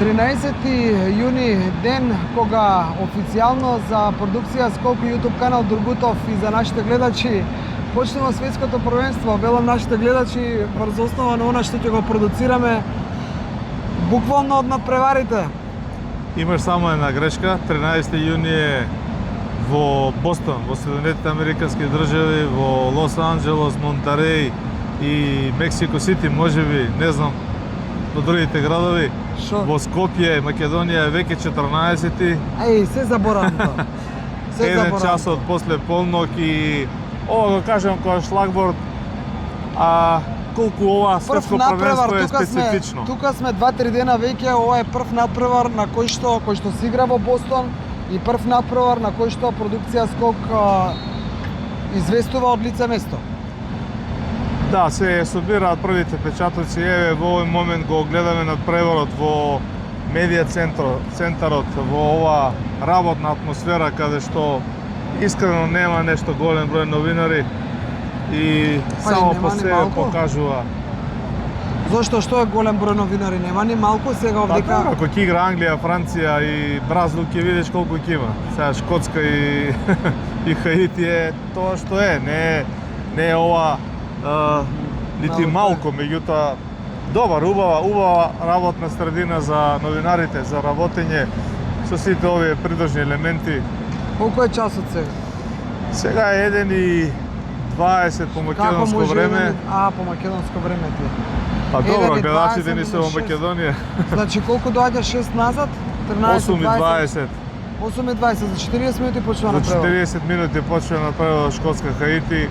13 јуни, ден кога официјално за продукција Скок YouTube канал Дургутов и за нашите гледачи почнува светското првенство. Велам нашите гледачи врз основа на она што ќе го продуцираме буквално од надпреварите. Имаш само една грешка. 13 јуни е во Бостон, во Соединетите Американски држави, во Лос Анџелос, Монтереј и Мексико Сити, можеби, не знам, во другите градови. Шо? Во Скопје, Македонија е веќе 14-ти. Еј, се заборавам тоа. Се Еден заборавам. часот после полнок и ова го кажам кој шлагборд, колку ова светско првенство е специфично. Тука сме 2-3 дена веќе, ова е прв надпревар на кој што се игра во Бостон и прв надпревар на кој што продукција Скок известува од лице место. Да, се собираат првите печатоци. Еве во овој момент го гледаме надпреварот во медија центарот, во ова работна атмосфера каде што искрено нема нешто голем број новинари и само по себе покажува. Зошто, што е голем број новинари? Нема ни малку сега овдека. Па, ако ќе игра Англија, Франција и Бразил, ќе видиш колку ќе има. Сега Шкотска и и Хаити е тоа што е, не е ова нити малку, меѓутоа добар, убава работна средина за новинарите, за работење со сите овие придружни елементи. Колку е часот сега? Сега е 1:20 по македонско време. По македонско време ти. Па добро, гледачите ни се во Македонија. Значи колку доаѓа 6 назад? 8:20. 8:20, за 40 минути почнува За направо. 40 минути почнува направо Шкотска Хаити.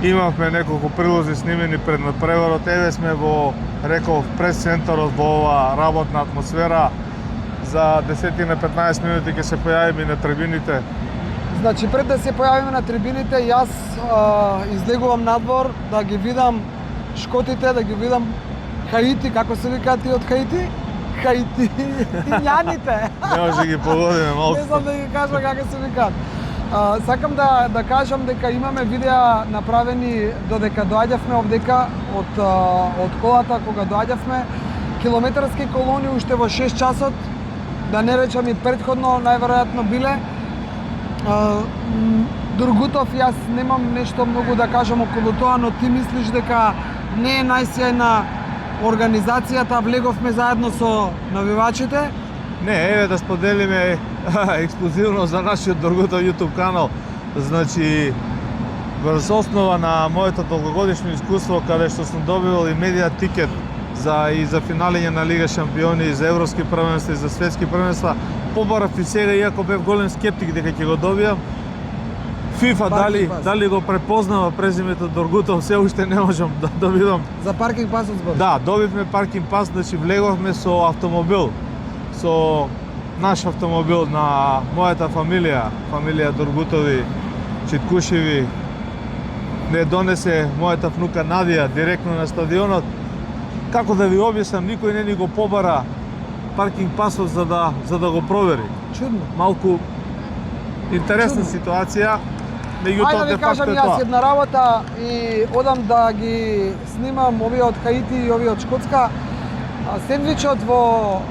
Имавме неколку прилози снимени пред надпреварот. Еве сме во, реков, прес-центарот во ова работна атмосфера. За 10-15 минути ќе се појавиме на трибините. Значи пред да се појавиме на трибините, јас излегувам надвор да ги видам шкотите, да ги видам Хаити, како се викаат ти од Хаити? Хаитијаните. Не може да ги погодиме малку. Не знам да ги кажам како се викаат. Сакам да кажам дека имаме видеа направени додека доаѓавме овдека од колата кога доаѓавме. Километарски колони уште во 6 часот, да не речам и претходно најверојатно биле. Дургутов, јас немам нешто многу да кажам околу тоа, но ти мислиш дека не е најсјајна организацијата, влеговме заедно со навивачите? Не, еве да споделиме ексклузивно за нашиот Дургутов YouTube канал. Значи, врз основа на моето долгогодишно искуство, каде што сум добил и медија тикет и за финалење на Лига шампиони, и за европски првенства, и за светски првенства, побарав и сега, иако бев голем скептик дека ќе го добијам. FIFA дали го препознава презимето Дургутов, се уште не можам да добивам. За паркинг пасот збор? Да, добивме паркинг пас, значи влеговме со автомобил, со наш автомобил на мојата фамилија Дургутови, Читкушеви. Не донесе мојата внука Надија директно на стадионот. Како да ви објаснам, никој не ни го побара паркинг пасот за да го провери. Чудно. Малку интересна ситуација, меѓутоа де факто е тоа. Јас една работа и одам да ги снимам овие од Хаити и овие од Шкотска. Сендвичот во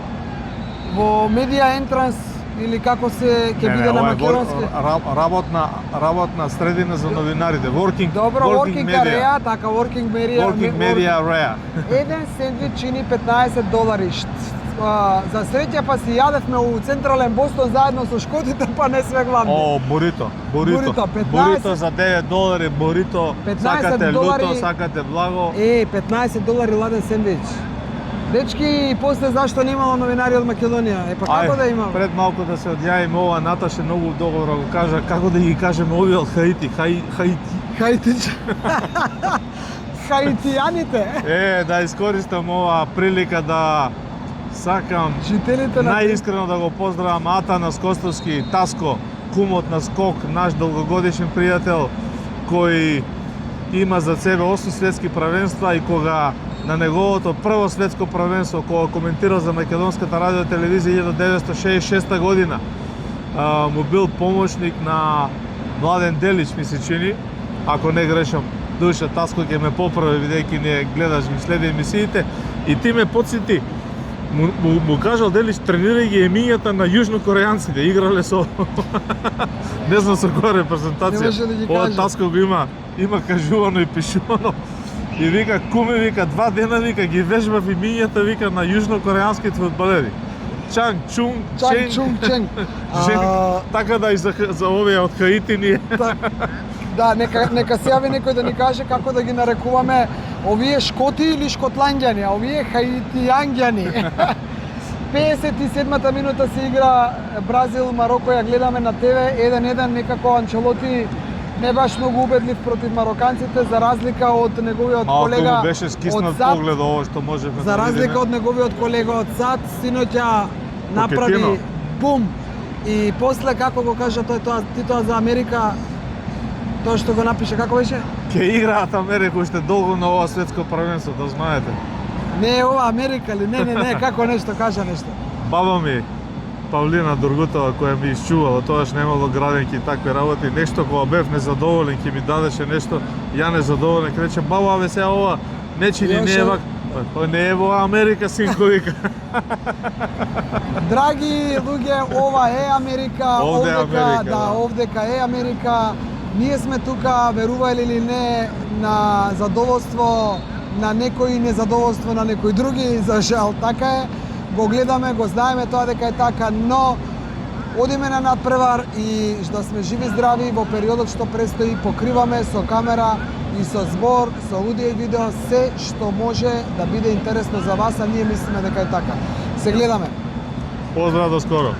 медија Entrance или како се ќе биде на македонски? Работна средина за новинарите. Working area, така working media area. Еден сендвич чини $15. За среќа па си јадевме у централен Бостон заедно со шкотите, па не свеглам. Бурито за $9, бурито, сакате люто, сакате благо. $15 ладен сендвич. Дечки, и после зашто немало новинари од Македонија? Па како да имам? Пред малку да се одјавиме ова, Наташа многу добро го кажа, како да ги кажеме овие од Хаити, Хаитијаните. Да искористам ова прилика да сакам најискрено да го поздравам Атанас Костовски, Таско, кумот на Скок, наш долгогодишен пријател, кој има за себе 8 светски првенства и кога на неговото прво светско првенство, кога коментирал за македонската радио телевизија 1966 година, му бил помошник на Младен Делич, ми се чини, ако не грешам, душа Таско ќе ме поправи, бидејќи не гледаш, ми следи емисиите, и ти ме подсети Му кажал дали тренирај ги емињата на јужнокорејанците, играле со не знам со која репрезентација. Ова Таско го има кажувано и пишувано. И вика, куме, вика, 2 дена, вика, ги вежбав имињата, вика, на јужнокорејанските фудбалери. Чанг, Чунг, Ченг. Така да и за овие од Хаити ни. Да, нека се јави некој да ни каже како да ги нарекуваме овие шкоти или шкотланѓани, а овие хаитијанѓани. 57-та минута се игра Бразил, Мароко, ја гледаме на ТВ, 1-1, некако Анчелоти не баш многу убедлив против мароканците, за разлика од неговиот колега Малку беше скиснат поглед ово што можеме за разлика од неговиот колега од САД, синоќа направи бум. И после како го кажа тоа за Америка, тоа што го напише, како беше? Ке играат Америка уште долго на ова светско првенство, да знаете. Не ова Америка ли? Не, како нешто, кажа нешто. Баба ми, Павлина Дургутова, која ми исчувала, тоаш немало граденки и такви работи, нешто кога бев незадоволен, ќе ми дадеше нешто, ја незадоволен, ќе рече, баба, абе сега ова, нечи ли не е вак, не е во Америка, синко, вика. Драги луѓе, ова е Америка, овдека е Америка. Ние сме тука, верувајте или не, на задоволство на некои, незадоволство на некои други, за жал така е. Го гледаме, го знаеме тоа дека е така, но одиме на надпревар и да сме живи здрави во периодот што престои, покриваме со камера и со збор, со аудио и видео се што може да биде интересно за вас, а ние мислиме дека е така. Се гледаме. Поздрав, до скоро.